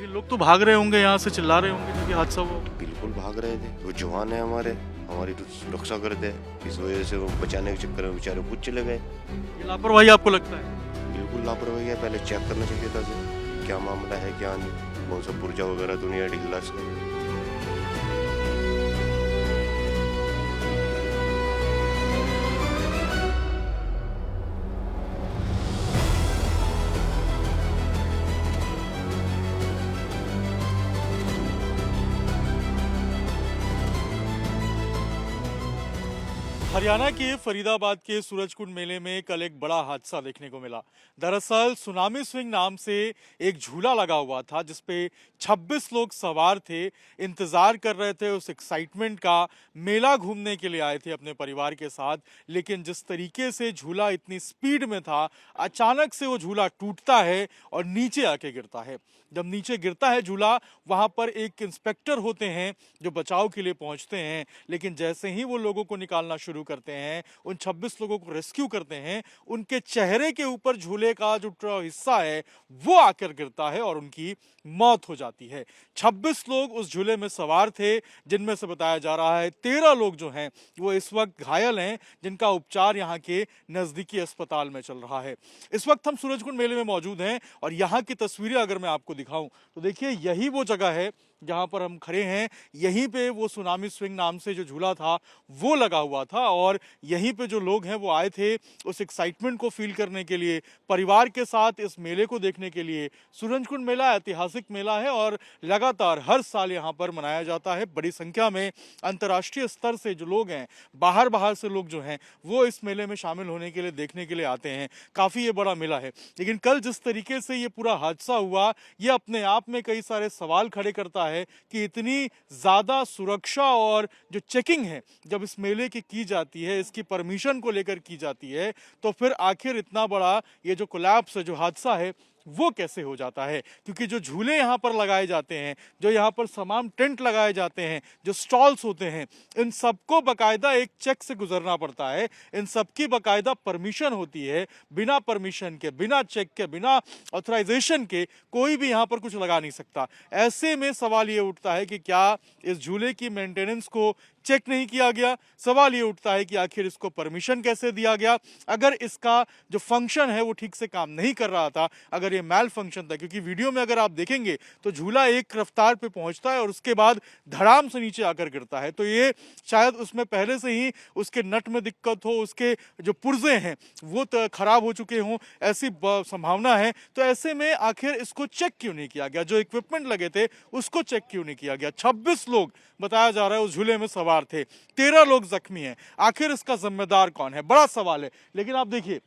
लोग तो भाग रहे होंगे यहाँ से, चिल्ला रहे होंगे जब ये हादसा हुआ। बिल्कुल भाग रहे थे, वो जवान है हमारी तो सुरक्षा करते हैं, इस वजह से वो बचाने के चक्कर में बेचारे कुछ चले गए। ये लापरवाही आपको लगता है? बिल्कुल लापरवाही है, पहले चेक करना चाहिए था सर क्या मामला है क्या नहीं, कौन सा पुर्जा वगैरह दुनिया ढीला से। हरियाणा के फरीदाबाद के सूरजकुंड मेले में कल एक बड़ा हादसा देखने को मिला। दरअसल सुनामी स्विंग नाम से एक झूला लगा हुआ था जिसपे 26 लोग सवार थे, इंतजार कर रहे थे उस एक्साइटमेंट का, मेला घूमने के लिए आए थे अपने परिवार के साथ। लेकिन जिस तरीके से झूला इतनी स्पीड में था, अचानक से वो झूला टूटता है और नीचे आके गिरता है। जब नीचे गिरता है झूला, वहां पर एक इंस्पेक्टर होते हैं जो बचाव के लिए पहुंचते हैं, लेकिन जैसे ही वो लोगों को निकालना शुरू करते हैं, उन 26 लोगों को रेस्क्यू करते हैं, उनके चेहरे के ऊपर झूले का जो हिस्सा है वो आकर गिरता है और उनकी मौत हो जाती है। 26 लोग उस झूले में सवार थे, जिनमें से बताया जा रहा है 13 लोग जो हैं वो इस वक्त घायल हैं, जिनका उपचार यहाँ के नजदीकी अस्पताल में चल रहा है। इस वक्त हम सूरजकुंड मेले में मौजूद हैं और यहाँ की तस्वीरें अगर मैं आपको दिखाऊं तो देखिए, यही वो जगह है जहां पर हम खड़े हैं। यहीं पे वो सुनामी स्विंग नाम से जो झूला था वो लगा हुआ था और यहीं पे जो लोग हैं वो आए थे उस एक्साइटमेंट को फील करने के लिए, परिवार के साथ इस मेले को देखने के लिए। सूरजकुंड मेला ऐतिहासिक मेला है और लगातार हर साल यहाँ पर मनाया जाता है। बड़ी संख्या में अंतर्राष्ट्रीय स्तर से जो लोग हैं, बाहर बाहर से लोग जो हैं वो इस मेले में शामिल होने के लिए, देखने के लिए आते हैं। काफ़ी ये बड़ा मेला है। लेकिन कल जिस तरीके से ये पूरा हादसा हुआ, ये अपने आप में कई सारे सवाल खड़े करता है कि इतनी ज्यादा सुरक्षा और जो चेकिंग है जब इस मेले की जाती है, इसकी परमिशन को लेकर की जाती है, तो फिर आखिर इतना बड़ा ये जो कोलैप्स है, जो हादसा है, वो कैसे हो जाता है। क्योंकि जो झूले यहाँ पर लगाए जाते हैं, जो यहाँ पर तमाम टेंट लगाए जाते हैं, जो स्टॉल्स होते हैं, इन सबको बकायदा एक चेक से गुजरना पड़ता है। इन सबकी बकायदा परमिशन होती है। बिना परमिशन के, बिना चेक के, बिना ऑथराइजेशन के कोई भी यहाँ पर कुछ लगा नहीं सकता। ऐसे में सवाल ये उठता है कि क्या इस झूले की मेंटेनेंस को चेक नहीं किया गया। सवाल ये उठता है कि आखिर इसको परमिशन कैसे दिया गया। अगर इसका जो फंक्शन है वो ठीक से काम नहीं कर रहा था, अगर ये मैल फंक्शन था, क्योंकि वीडियो में अगर आप देखेंगे तो झूला एक रफ्तार पे पहुंचता है और उसके बाद धड़ाम से नीचे आकर गिरता है, तो ये शायद उसमें पहले से ही उसके नट में दिक्कत हो, उसके जो पुर्जे हैं वो खराब हो चुके हों, ऐसी संभावना है। तो ऐसे में आखिर इसको चेक क्यों नहीं किया गया, जो इक्विपमेंट लगे थे उसको चेक क्यों नहीं किया गया। 26 लोग बताया जा रहा है उस झूले में सवार थे, 13 लोग जख्मी हैं। आखिर इसका जिम्मेदार कौन है, बड़ा सवाल है। लेकिन आप देखिए,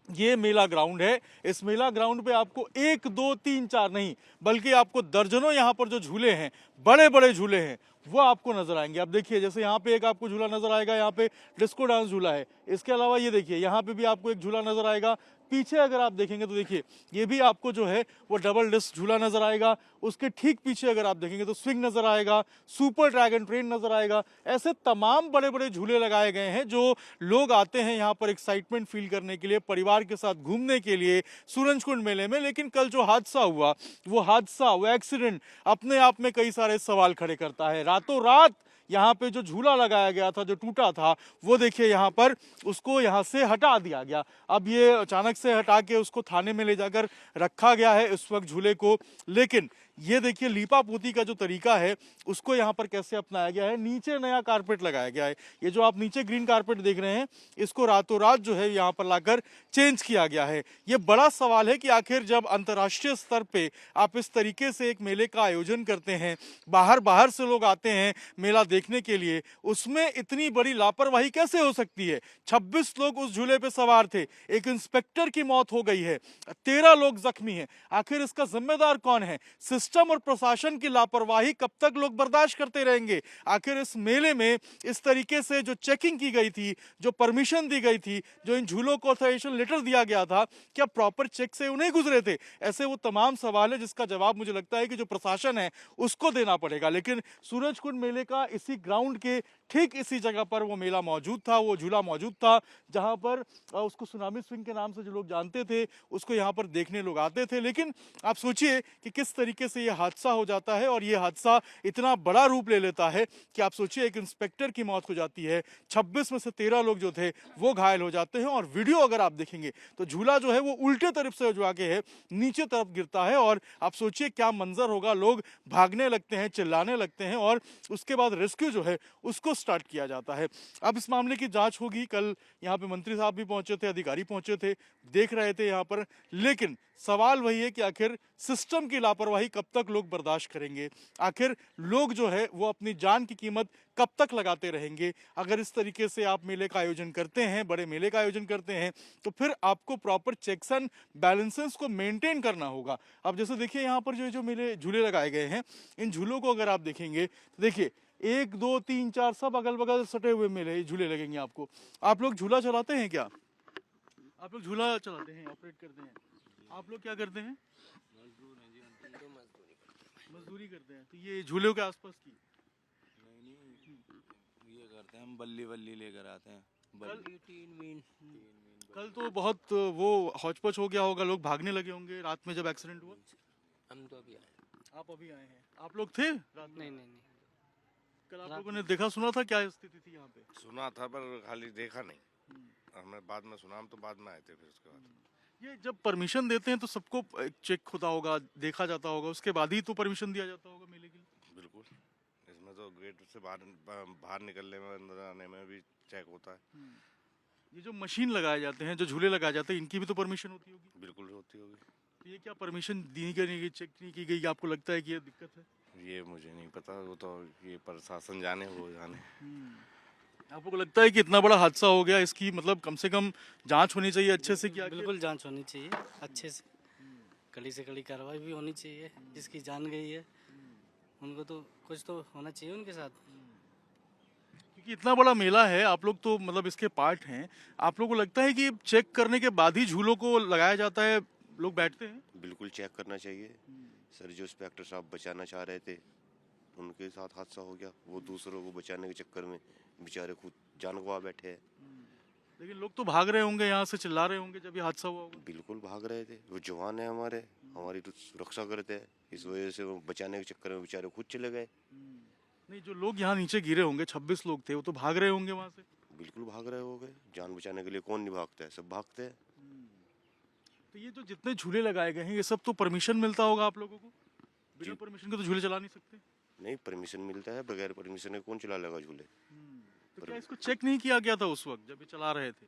ये मेला ग्राउंड है। इस मेला ग्राउंड पे आपको 1 2 3 4 नहीं, बल्कि आपको दर्जनों यहाँ पर जो झूले हैं, बड़े बड़े झूले हैं, वो आपको नजर आएंगे। अब देखिए, जैसे यहाँ पे एक आपको झूला नजर आएगा, यहाँ पे डिस्को डांस झूला है। इसके अलावा ये देखिए, यहाँ पे भी आपको एक झूला नजर आएगा। पीछे अगर आप देखेंगे तो देखिए, ये भी आपको जो है वो डबल डिस्क झूला नजर आएगा। उसके ठीक पीछे अगर आप देखेंगे तो स्विंग नजर आएगा, सुपर ड्रैगन ट्रेन नजर आएगा। ऐसे तमाम बड़े बड़े झूले लगाए गए हैं जो लोग आते हैं यहाँ पर एक्साइटमेंट फील करने के लिए, परिवार के साथ घूमने के लिए सूरजकुंड मेले में। लेकिन कल जो हादसा हुआ, वो एक्सीडेंट अपने आप में कई सारे सवाल खड़े करता है। रातों रात यहाँ पे जो झूला लगाया गया था, जो टूटा था, वो देखिए यहाँ पर उसको यहाँ से हटा दिया गया। अब ये अचानक से हटा के उसको थाने में ले जाकर रखा गया है इस वक्त झूले को। लेकिन ये देखिए, लीपा पोती का जो तरीका है उसको यहाँ पर कैसे अपनाया गया है। नीचे नया कारपेट लगाया गया है। ये जो आप नीचे ग्रीन कारपेट देख रहे हैं, इसको रातों रात जो है यहाँ पर लाकर चेंज किया गया है। ये बड़ा सवाल है कि आखिर जब अंतर्राष्ट्रीय स्तर पे आप इस तरीके से एक मेले का आयोजन करते हैं, बाहर बाहर से लोग आते हैं मेला देखने के लिए, उसमें इतनी बड़ी लापरवाही कैसे हो सकती है। 26 लोग उस झूले पे सवार थे, एक इंस्पेक्टर की मौत हो गई है, 13 लोग जख्मी हैं। आखिर इसका जिम्मेदार कौन है। सिस्टम और प्रशासन की लापरवाही कब तक लोग बर्दाश्त करते रहेंगे। आखिर इस मेले में इस तरीके से जो चेकिंग की गई थी, जो परमिशन दी गई थी, जो इन झूलों को ऑथराइजेशन लेटर दिया गया था, क्या प्रॉपर चेक से उन्हें गुजरे थे। ऐसे वो तमाम सवाल है जिसका जवाब मुझे लगता है कि जो प्रशासन है उसको देना पड़ेगा। लेकिन सूरजकुंड मेले का इसी ग्राउंड के ठीक इसी जगह पर वो मेला मौजूद था, वो झूला मौजूद था, जहां पर उसको सुनामी स्विंग के नाम से जो लोग जानते थे उसको यहाँ पर देखने लोग आते थे। लेकिन आप सोचिए कि किस तरीके से से ये हादसा हो जाता है और ये हादसा इतना बड़ा रूप ले लेता है कि आप सोचिए एक इंस्पेक्टर की मौत हो जाती है, 26 में से 13 लोग जो थे वो घायल हो जाते हैं। और वीडियो अगर आप देखेंगे तो झूला जो है वो उल्टे तरफ से जो आगे है नीचे तरफ गिरता है और आप सोचिए क्या मंजर होगा, लोग भागने लगते हैं, चिल्लाने लगते हैं और उसके बाद रेस्क्यू जो है उसको स्टार्ट किया जाता है। अब इस मामले की जांच होगी। कल यहाँ पे मंत्री साहब भी पहुंचे थे, अधिकारी पहुंचे थे, देख रहे थे यहाँ पर, लेकिन सवाल वही है कि आखिर सिस्टम की लापरवाही कब तक लोग बर्दाश्त करेंगे, आखिर लोग जो है वो अपनी जान की कीमत कब तक लगाते रहेंगे। अगर इस तरीके से आप मेले का आयोजन करते हैं, बड़े मेले का आयोजन करते हैं, तो फिर आपको प्रॉपर चेक्स एंड बैलेंसेस को मेंटेन करना होगा। अब जैसे देखिए यहाँ पर जो मेले झूले लगाए गए हैं, इन झूलों को अगर आप देखेंगे तो देखिए 1 2 3 4 सब अगल बगल सटे हुए मेले झूले लगेंगे आपको। आप लोग झूला चलाते हैं क्या? आप लोग झूला चलाते हैं, ऑपरेट करते हैं? आप लोग क्या करते हैं? मजदूरी करते हैं। तो ये झूलों के आसपास की ये करते हैं हम, बल्ली वल्ली लेकर आते हैं। कल तो बहुत वो हौच-पौच हो गया होगा, लोग भागने लगे होंगे रात में जब एक्सीडेंट हुआ। हम तो अभी आए। आप अभी आए हैं, आप लोग थे रात में? नहीं कल आप लोगों ने देखा सुना था क्या स्थिति थी यहाँ पे? सुना था पर खाली देखा नहीं। हमें बाद में सुना, हम तो बाद में आए थे फिर उसके बाद। ये जब परमिशन देते हैं तो सबको चेक होता होगा, देखा जाता होगा, उसके बाद ही तो परमिशन दिया जाता होगा मेले के लिए। बिल्कुल, इसमें तो गेट से बाहर निकलने में, अंदर आने में भी चेक होता है। ये जो मशीन लगाए जाते हैं, जो झूले लगाए जाते हैं, इनकी भी तो परमिशन होती होगी? बिल्कुल होती होगी। तो ये क्या परमिशन दी गई, चेक नहीं की गई, आपको लगता है कि ये दिक्कत है? ये मुझे नहीं पता, वो तो ये प्रशासन जाने, वो जाने। आपको लगता है कि इतना बड़ा हादसा हो गया, इसकी मतलब कम से कम जांच होनी चाहिए अच्छे से? क्या बिल्कुल जांच होनी चाहिए अच्छे से, कड़ी से कड़ी कार्रवाई भी होनी चाहिए। जिसकी जान गई है उनको तो कुछ तो होना चाहिए उनके साथ। क्योंकि इतना बड़ा मेला है, आप लोग तो मतलब इसके पार्ट हैं, आप लोगों को लगता है कि चेक करने के बाद ही झूलों को लगाया जाता है, लोग बैठते हैं? बिल्कुल चेक करना चाहिए सर। जो इंस्पेक्टर साहब बचाना चाह रहे थे उनके साथ हादसा हो गया, वो दूसरों को बचाने के चक्कर में बेचारे खुद जान गंवा बैठे हैं। लेकिन लोग तो भाग रहे होंगे, यहाँ से चिल्ला रहे होंगे जब ये हादसा हुआ होगा। बिल्कुल भाग रहे थे, वो जवान है हमारे, हमारी तो सुरक्षा करते हैं, इस वजह से वो बचाने के चक्कर में बेचारे खुद चले गए। नहीं, जो लोग यहाँ नीचे गिरे होंगे, 26 लोग थे, वो तो भाग रहे होंगे वहाँ से। बिल्कुल भाग रहे होंगे, जान बचाने के लिए कौन नहीं भागता है, सब भागते हैं। तो ये जो जितने झूले लगाए गए हैं, ये सब तो परमिशन मिलता होगा आप लोगों को? बिना परमिशन के तो झूले चला नहीं सकते? नहीं, परमिशन मिलता है, बगैर परमिशन के कौन चला लेगा झूले? तो क्या इसको चेक नहीं किया गया था उस वक्त जब ये चला रहे थे?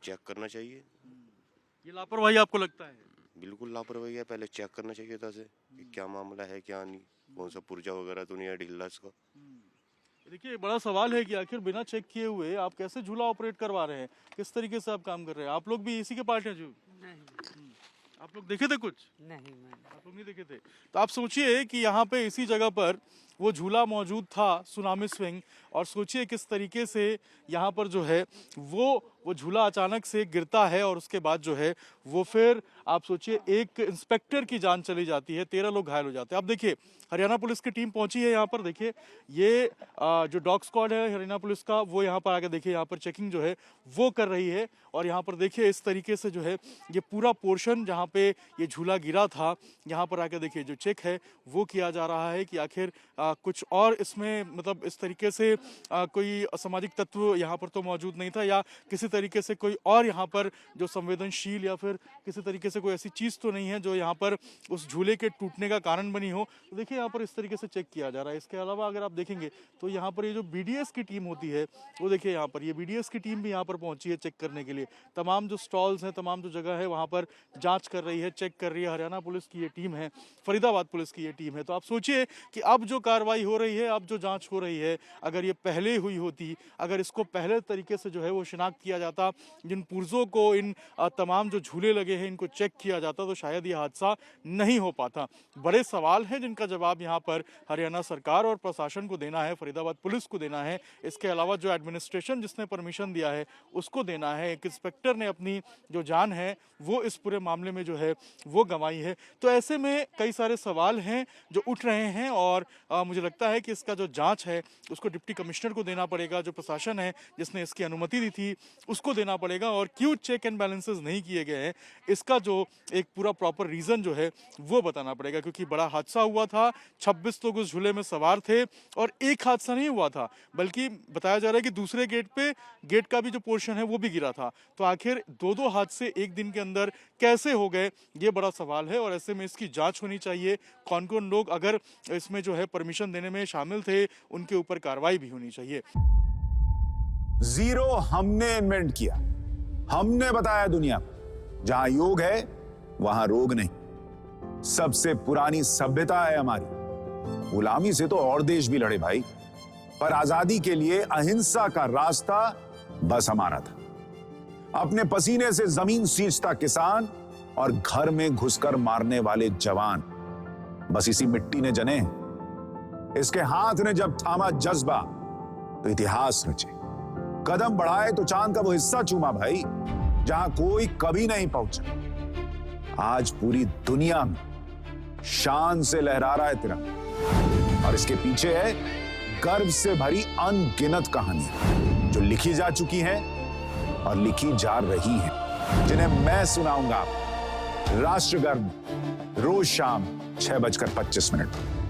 चेक करना चाहिए। ये लापरवाही आपको लगता है? बिल्कुल लापरवाही है, पहले चेक करना चाहिए था से कि क्या मामला है क्या नहीं, कौन सा पुर्जा वगैरह तो नहीं है ढीला इसका। देखिए बड़ा सवाल है कि आखिर बिना चेक किए हुए आप कैसे झूला ऑपरेट करवा रहे हैं, किस तरीके से आप काम कर रहे हैं? आप लोग भी इसी के पार्ट हैं जो? नहीं आप लोग देखे थे कुछ? नहीं आप लोग नहीं देखे थे? तो आप सोचिए कि यहाँ पे इसी जगह पर वो झूला मौजूद था, सुनामी स्विंग, और सोचिए किस तरीके से यहाँ पर जो है वो झूला अचानक से गिरता है और उसके बाद जो है वो फिर आप सोचिए एक इंस्पेक्टर की जान चली जाती है, 13 लोग घायल हो जाते हैं। अब देखिए हरियाणा पुलिस की टीम पहुंची है यहाँ पर, देखिए ये जो डॉग स्क्वाड है हरियाणा पुलिस का, वो यहाँ पर आके देखिए यहाँ पर चेकिंग जो है वो कर रही है। और यहाँ पर देखिए इस तरीके से जो है ये पूरा पोर्शन जहाँ पे ये झूला गिरा था, यहाँ पर आके देखिए जो चेक है वो किया जा रहा है कि आखिर कुछ और इसमें मतलब इस तरीके से कोई असामाजिक तत्व यहाँ पर तो मौजूद नहीं था, या किसी तरीके से कोई और यहाँ पर जो संवेदनशील या फिर किसी तरीके से कोई ऐसी चीज़ तो नहीं है जो यहाँ पर उस झूले के टूटने का कारण बनी हो। तो देखिए यहाँ पर इस तरीके से चेक किया जा रहा है। इसके अलावा अगर आप देखेंगे तो यहाँ पर ये जो बीडीएस की टीम होती है वो देखिए यहाँ पर ये बीडीएस की टीम भी यहाँ पर पहुंची है चेक करने के लिए। तमाम जो स्टॉल्स हैं, तमाम जो जगह है वहाँ पर जाँच कर रही है, चेक कर रही है। हरियाणा पुलिस की ये टीम है, फरीदाबाद पुलिस की ये टीम है। तो आप सोचिए कि अब जो कार्रवाई हो रही है, अब जो जांच हो रही है, अगर ये पहले हुई होती, अगर इसको पहले तरीके से जो है वो शिनाख्त किया जाता, जिन पुर्जों को इन तमाम जो झूले लगे हैं इनको चेक किया जाता, तो शायद ये हादसा नहीं हो पाता। बड़े सवाल हैं जिनका जवाब यहाँ पर हरियाणा सरकार और प्रशासन को देना है, फरीदाबाद पुलिस को देना है। इसके अलावा जो एडमिनिस्ट्रेशन जिसने परमिशन दिया है उसको देना है। एक इंस्पेक्टर ने अपनी जो जान है वो इस पूरे मामले में जो है वो गंवाई है। तो ऐसे में कई सारे सवाल हैं जो उठ रहे हैं और मुझे लगता है कि इसका जो जांच है उसको डिप्टी कमिश्नर को देना पड़ेगा। जो प्रशासन है जिसने इसकी अनुमति दी थी उसको देना पड़ेगा। और क्यों चेक एंड बैलेंसेस नहीं किए गए हैं, इसका जो एक पूरा प्रॉपर रीजन जो है वो बताना पड़ेगा, क्योंकि बड़ा हादसा हुआ था, 26 लोग उस झूले में सवार थे और एक हादसा नहीं हुआ था, बल्कि बताया जा रहा है कि दूसरे गेट का भी जो पोर्शन है वो भी गिरा था। तो आखिर दो हादसे एक दिन के अंदर कैसे हो गए, ये बड़ा सवाल है और ऐसे में इसकी जांच होनी चाहिए। कौन कौन लोग अगर इसमें जो है परमिशन देने में शामिल थे, उनके ऊपर कार्रवाई भी होनी चाहिए। जीरो हमने इन्वेंट किया, हमने बताया दुनिया को, जहां योग है वहां रोग नहीं। सबसे पुरानी सभ्यता है हमारी। गुलामी से तो और देश भी लड़े भाई, पर आजादी के लिए अहिंसा का रास्ता बस हमारा था। अपने पसीने से जमीन सींचता किसान और घर में घुसकर मारने वाले जवान, बस इसी मिट्टी ने जने हैं। इसके हाथ ने जब थामा जज्बा तो इतिहास रचे। कदम बढ़ाए तो चांद का वो हिस्सा चूमा भाई, जहां कोई कभी नहीं पहुंचा। आज पूरी दुनिया में शान से लहरा रहा है तिरंगा, और इसके पीछे है गर्व से भरी अनगिनत कहानियां जो लिखी जा चुकी हैं और लिखी जा रही हैं, जिन्हें मैं सुनाऊंगा राष्ट्रगान रोज शाम 6:25 पर।